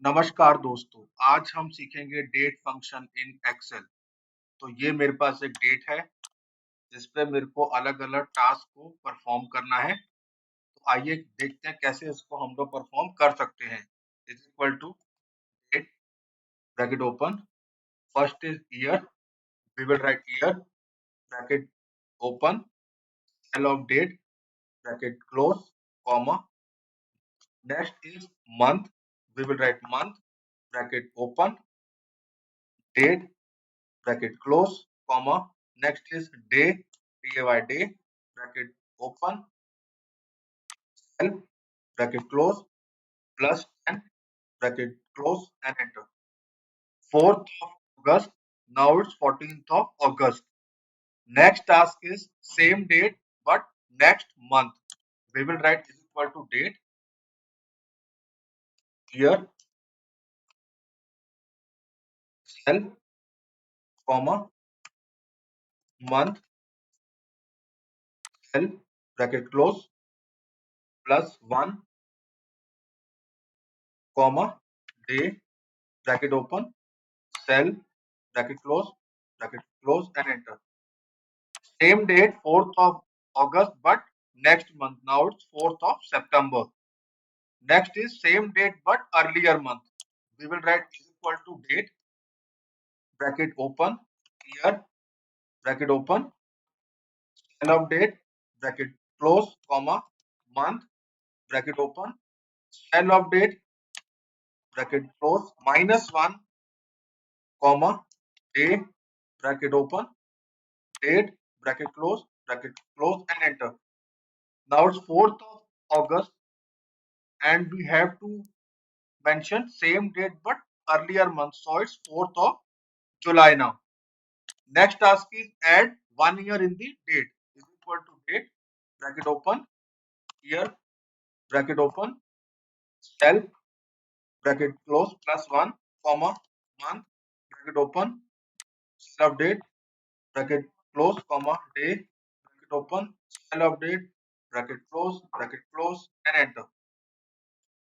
नमस्कार दोस्तों, आज हम सीखेंगे डेट फंक्शन इन एक्सेल। तो ये मेरे पास एक डेट है जिस पे मेरे को अलग-अलग टास्क को परफॉर्म करना है। तो आइए देखते हैं कैसे इसको हम लोग परफॉर्म कर सकते हैं। Is equal to date bracket open, first is year, we will write year bracket open, cell of date bracket close, comma, next is month, we will write month bracket open, date bracket close, comma, next is day, day, bracket open, cell, bracket close, plus 10, bracket close, and enter. 4th of August, now it's 14th of August. Next task is same date, but next month. We will write is equal to date, year, cell, comma, month, cell, bracket close, plus 1, comma, day, bracket open, cell, bracket close and enter. Same date, 4th of August, but next month. Now it's 4th of September. Next is same date, but earlier month. We will write is equal to date, bracket open, year, bracket open, end of date, bracket close, comma, month, bracket open, end of date, bracket close, -1, comma, day, bracket open, date, bracket close, and enter. Now it's 4th of August, and we have to mention same date but earlier month. So it's 4th of July now. Next task is add 1 year in the date. Is equal to date, bracket open, year, bracket open, cell, bracket close, +1, comma, month, bracket open, cell of date, bracket close, comma, day, bracket open, cell of date, bracket close, and enter.